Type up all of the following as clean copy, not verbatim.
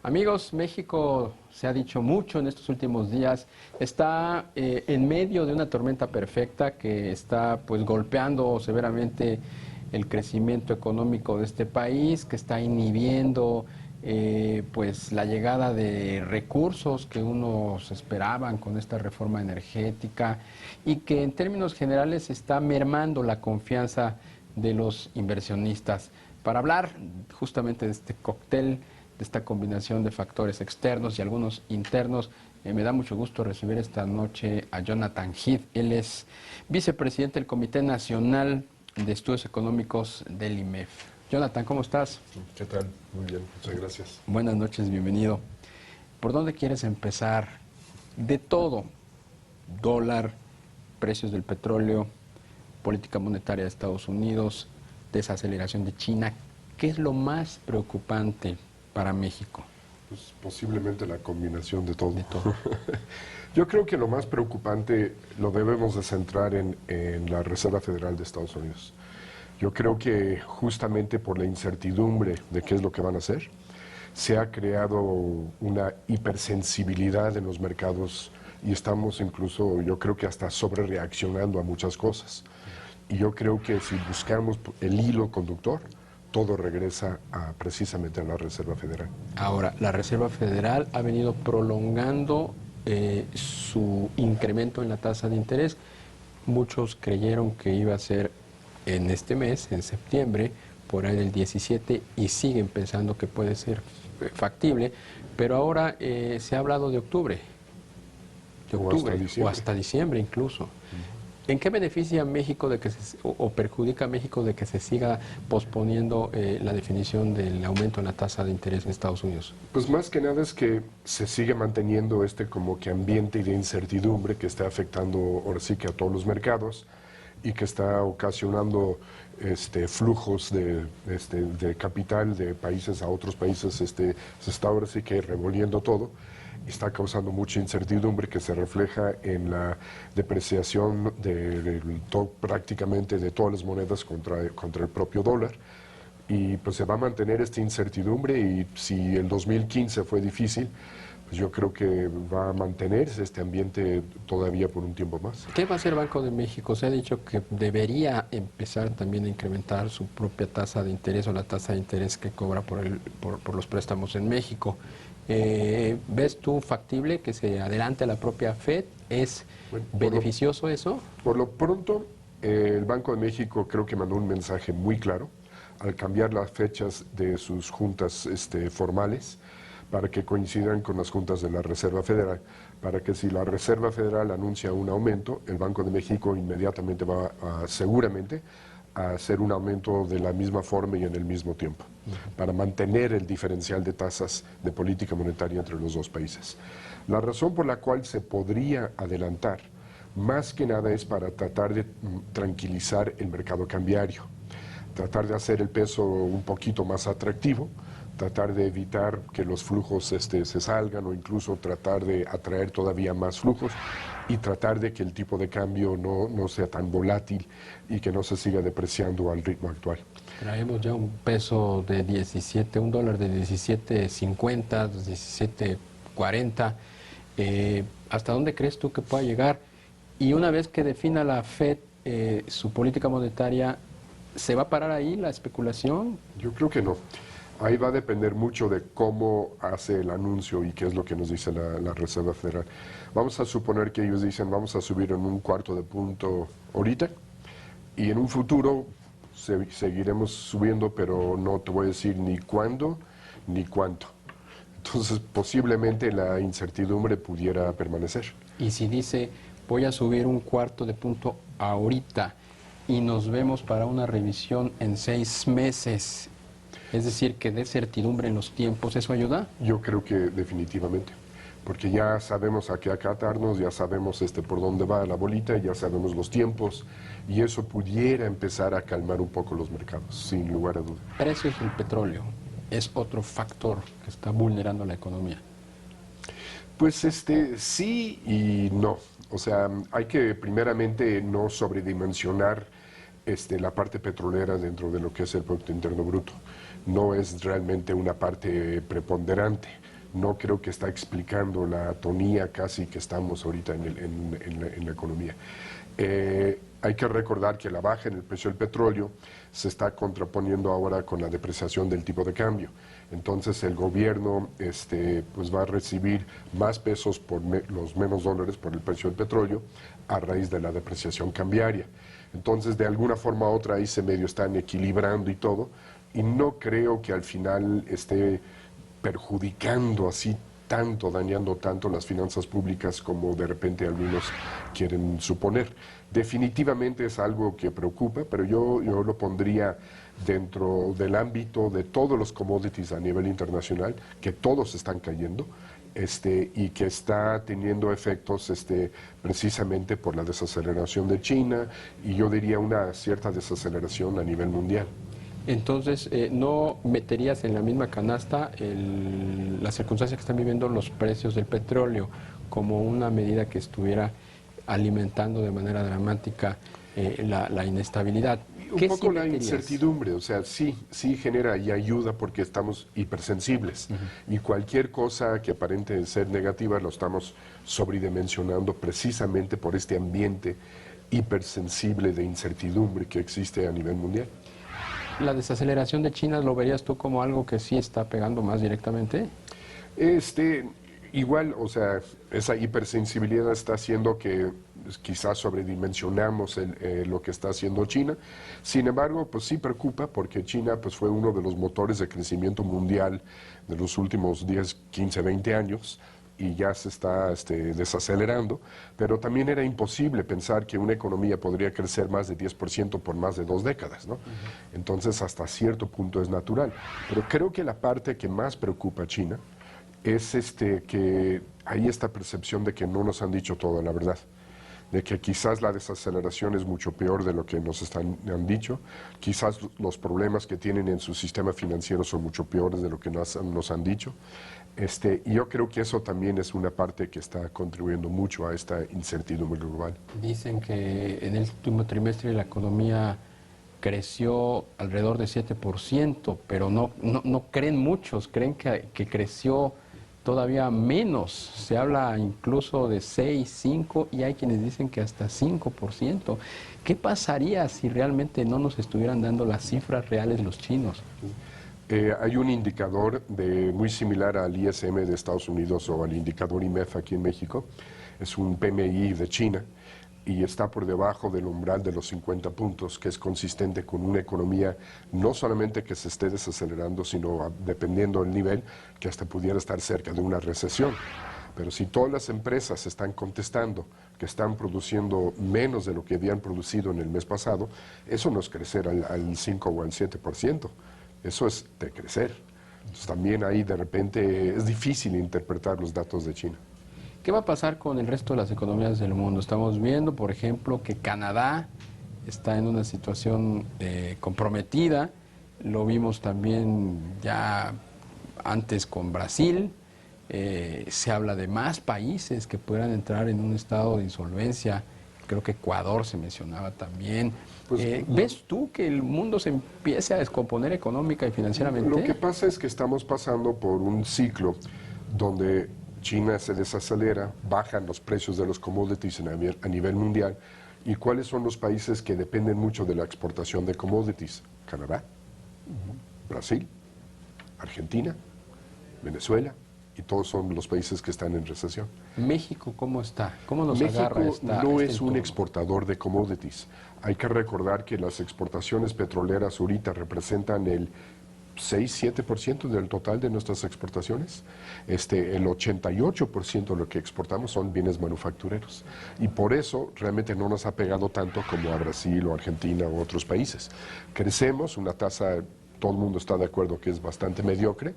Amigos, México, se ha dicho mucho en estos últimos días, está en medio de una tormenta perfecta que está pues golpeando severamente el crecimiento económico de este país, que está inhibiendo pues la llegada de recursos que unos esperaban con esta reforma energética y que en términos generales está mermando la confianza de los inversionistas. Para hablar justamente de este cóctel, de esta combinación de factores externos y algunos internos, me da mucho gusto recibir esta noche a Jonathan Heath. Él es vicepresidente del Comité Nacional de Estudios Económicos del IMEF. Jonathan, ¿cómo estás? ¿Qué tal? Muy bien, muchas gracias. Buenas noches, bienvenido. ¿Por dónde quieres empezar? De todo, dólar, precios del petróleo, política monetaria de Estados Unidos, desaceleración de China. ¿Qué es lo más preocupante para México? Pues posiblemente la combinación de todo. De todo. Yo creo que lo más preocupante lo debemos de centrar en la Reserva Federal de Estados Unidos. Yo creo que justamente por la incertidumbre de qué es lo que van a hacer, se ha creado una hipersensibilidad en los mercados y estamos incluso, yo creo que hasta sobre reaccionando a muchas cosas. Y yo creo que si buscamos el hilo conductor, todo regresa precisamente a la Reserva Federal. Ahora, la Reserva Federal ha venido prolongando su incremento en la tasa de interés. Muchos creyeron que iba a ser en este mes, en septiembre, por ahí del 17, y siguen pensando que puede ser factible, pero ahora se ha hablado de octubre, o hasta diciembre incluso. ¿En qué beneficia a México de que o perjudica a México de que se siga posponiendo la definición del aumento en la tasa de interés en Estados Unidos? Pues más que nada es que se sigue manteniendo como que ambiente de incertidumbre que está afectando ahora sí que a todos los mercados y que está ocasionando flujos de capital de países a otros países, se está ahora sí que revolviendo todo. Está causando mucha incertidumbre que se refleja en la depreciación prácticamente de todas las monedas contra el propio dólar. Y pues se va a mantener esta incertidumbre y si el 2015 fue difícil, pues yo creo que va a mantenerse este ambiente todavía por un tiempo más. ¿Qué va a hacer Banco de México? Se ha dicho que debería empezar también a incrementar su propia tasa de interés o la tasa de interés que cobra por los préstamos en México. ¿Ves tú factible que se adelante la propia FED? ¿Es beneficioso eso? Por lo pronto, el Banco de México creo que mandó un mensaje muy claro al cambiar las fechas de sus juntas formales para que coincidan con las juntas de la Reserva Federal, para que si la Reserva Federal anuncia un aumento, el Banco de México inmediatamente va seguramente a hacer un aumento de la misma forma y en el mismo tiempo, para mantener el diferencial de tasas de política monetaria entre los dos países. La razón por la cual se podría adelantar, más que nada es para tratar de tranquilizar el mercado cambiario, tratar de hacer el peso un poquito más atractivo, tratar de evitar que los flujos se salgan o incluso tratar de atraer todavía más flujos y tratar de que el tipo de cambio no sea tan volátil y que no se siga depreciando al ritmo actual. Traemos ya un peso de 17, un dólar de 17.50, 17.40. ¿Hasta dónde crees tú que pueda llegar? Y una vez que defina la FED su política monetaria, ¿se va a parar ahí la especulación? Yo creo que no. Ahí va a depender mucho de cómo hace el anuncio y qué es lo que nos dice la Reserva Federal. Vamos a suponer que ellos dicen vamos a subir en un cuarto de punto ahorita y en un futuro seguiremos subiendo, pero no te voy a decir ni cuándo ni cuánto. Entonces posiblemente la incertidumbre pudiera permanecer. Y si dice voy a subir un cuarto de punto ahorita y nos vemos para una revisión en 6 meses, es decir, que dé certidumbre en los tiempos, ¿eso ayuda? Yo creo que definitivamente, porque ya sabemos a qué acatarnos, ya sabemos por dónde va la bolita, ya sabemos los tiempos, y eso pudiera empezar a calmar un poco los mercados, sin lugar a duda. Precios del petróleo es otro factor que está vulnerando la economía. Pues sí y no. O sea, hay que primeramente no sobredimensionar la parte petrolera dentro de lo que es el Producto Interno Bruto. No es realmente una parte preponderante. no creo que está explicando la atonía casi que estamos ahorita en la economía. Hay que recordar que la baja en el precio del petróleo se está contraponiendo ahora con la depreciación del tipo de cambio. Entonces el gobierno pues va a recibir más pesos por los menos dólares por el precio del petróleo a raíz de la depreciación cambiaria. Entonces de alguna forma u otra ahí se medio están equilibrando y todo, y no creo que al final esté perjudicando así tanto, dañando tanto las finanzas públicas como de repente algunos quieren suponer. Definitivamente es algo que preocupa, pero yo lo pondría dentro del ámbito de todos los commodities a nivel internacional, que todos están cayendo, y que está teniendo efectos precisamente por la desaceleración de China, y yo diría una cierta desaceleración a nivel mundial. Entonces, ¿no meterías en la misma canasta las circunstancias que están viviendo los precios del petróleo como una medida que estuviera alimentando de manera dramática la inestabilidad? Un poco la incertidumbre, o sea, sí genera y ayuda porque estamos hipersensibles. Y cualquier cosa que aparente ser negativa lo estamos sobredimensionando precisamente por este ambiente hipersensible de incertidumbre que existe a nivel mundial. ¿La desaceleración de China lo verías tú como algo que sí está pegando más directamente? Igual, o sea, esa hipersensibilidad está haciendo que quizás sobredimensionamos lo que está haciendo China. Sin embargo, pues sí preocupa porque China pues fue uno de los motores de crecimiento mundial de los últimos 10, 15, 20 años y ya se está desacelerando, pero también era imposible pensar que una economía podría crecer más de 10% por más de 2 décadas, ¿no? Entonces, hasta cierto punto es natural. Pero creo que la parte que más preocupa a China es que hay esta percepción de que no nos han dicho todo, la verdad, de que quizás la desaceleración es mucho peor de lo que han dicho, quizás los problemas que tienen en su sistema financiero son mucho peores de lo que nos han dicho, y yo creo que eso también es una parte que está contribuyendo mucho a esta incertidumbre global. Dicen que en el último trimestre la economía creció alrededor de 7%, pero no creen muchos, creen que creció todavía menos. Se habla incluso de 6, 5 y hay quienes dicen que hasta 5%. ¿Qué pasaría si realmente no nos estuvieran dando las cifras reales los chinos? Hay un indicador muy similar al ISM de Estados Unidos o al indicador IMEF aquí en México. Es un PMI de China y está por debajo del umbral de los 50 puntos, que es consistente con una economía no solamente que se esté desacelerando, sino dependiendo del nivel, que hasta pudiera estar cerca de una recesión. Pero si todas las empresas están contestando que están produciendo menos de lo que habían producido en el mes pasado, eso no es crecer al 5 o al 7%. Eso es de crecer. Entonces también ahí de repente es difícil interpretar los datos de China. ¿Qué va a pasar con el resto de las economías del mundo? Estamos viendo, por ejemplo, que Canadá está en una situación comprometida. Lo vimos también ya antes con Brasil. Se habla de más países que puedan entrar en un estado de insolvencia. Creo que Ecuador se mencionaba también. Pues, ¿ves tú que el mundo se empiece a descomponer económica y financieramente? Lo que pasa es que estamos pasando por un ciclo donde China se desacelera, bajan los precios de los commodities a nivel mundial. ¿Y cuáles son los países que dependen mucho de la exportación de commodities? Canadá, Brasil, Argentina, Venezuela, y todos son los países que están en recesión. ¿México cómo está? ¿Cómo nos México agarra no este es un exportador de commodities. Hay que recordar que las exportaciones petroleras ahorita representan el 6-7% del total de nuestras exportaciones. El 88% de lo que exportamos son bienes manufactureros. Y por eso realmente no nos ha pegado tanto como a Brasil o Argentina u otros países. Crecemos una tasa, todo el mundo está de acuerdo que es bastante mediocre,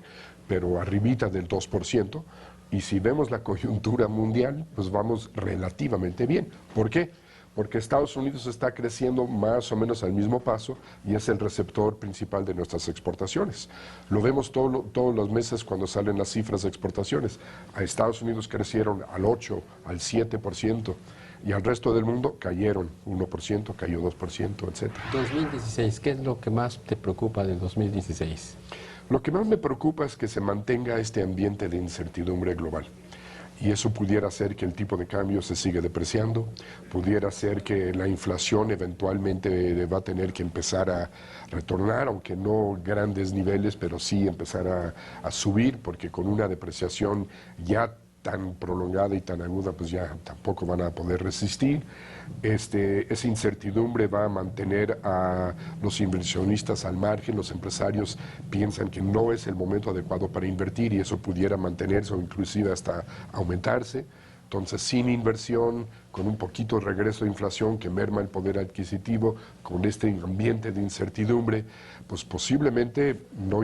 pero arribita del 2%. Y si vemos la coyuntura mundial, pues vamos relativamente bien. ¿Por qué? Porque Estados Unidos está creciendo más o menos al mismo paso y es el receptor principal de nuestras exportaciones. Lo vemos todos los meses cuando salen las cifras de exportaciones. A Estados Unidos crecieron al 8, al 7%, y al resto del mundo cayeron 1%, cayó 2%, etc. 2016, ¿qué es lo que más te preocupa del 2016? Lo que más me preocupa es que se mantenga este ambiente de incertidumbre global. Y eso pudiera hacer que el tipo de cambio se siga depreciando, pudiera ser que la inflación eventualmente va a tener que empezar a retornar, aunque no grandes niveles, pero sí empezar a subir, porque con una depreciación ya tan prolongada y tan aguda, pues ya tampoco van a poder resistir. Esa incertidumbre va a mantener a los inversionistas al margen, los empresarios piensan que no es el momento adecuado para invertir y eso pudiera mantenerse o inclusive hasta aumentarse. Entonces, sin inversión, con un poquito de regreso de inflación que merma el poder adquisitivo, con este ambiente de incertidumbre, pues posiblemente no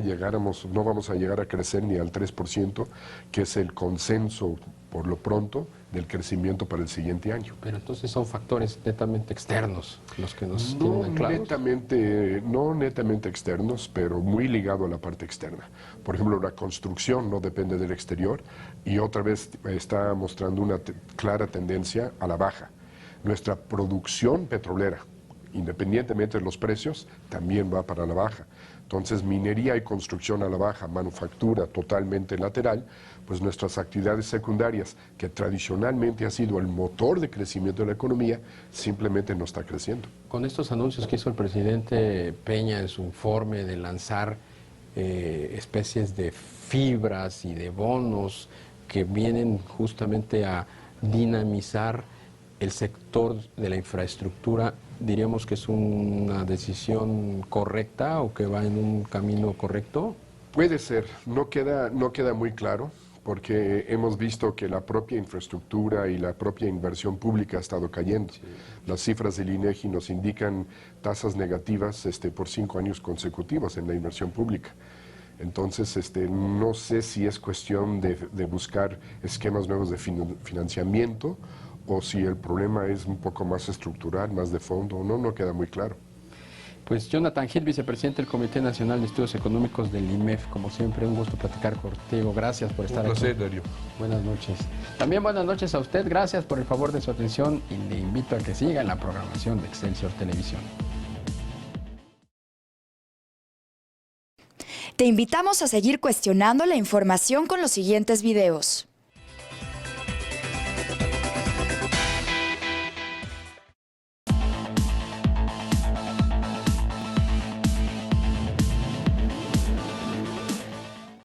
vamos a llegar a crecer ni al 3%, que es el consenso por lo pronto del crecimiento para el siguiente año. Pero entonces son factores netamente externos los que nos No tienen anclados. no netamente externos, pero muy ligado a la parte externa. Por ejemplo, la construcción no depende del exterior y otra vez está mostrando una clara tendencia a la baja. Nuestra producción petrolera, independientemente de los precios, también va para la baja. Entonces, minería y construcción a la baja, manufactura totalmente lateral, pues nuestras actividades secundarias, que tradicionalmente ha sido el motor de crecimiento de la economía, simplemente no está creciendo. Con estos anuncios que hizo el presidente Peña en su informe de lanzar especies de fibras y de bonos que vienen justamente a dinamizar el sector de la infraestructura, diríamos que es una decisión correcta o que va en un camino correcto. Puede ser, no queda muy claro, porque hemos visto que la propia infraestructura y la propia inversión pública ha estado cayendo. Sí. Las cifras del INEGI nos indican tasas negativas por 5 años consecutivos en la inversión pública. Entonces, no sé si es cuestión de buscar esquemas nuevos de financiamiento o si el problema es un poco más estructural, más de fondo, o no queda muy claro. Pues Jonathan Gil, vicepresidente del Comité Nacional de Estudios Económicos del IMEF, como siempre, un gusto platicar contigo. Gracias por estar aquí. Un placer, Darío. Buenas noches. También buenas noches a usted. Gracias por el favor de su atención y le invito a que siga en la programación de Excelsior Televisión. Te invitamos a seguir cuestionando la información con los siguientes videos.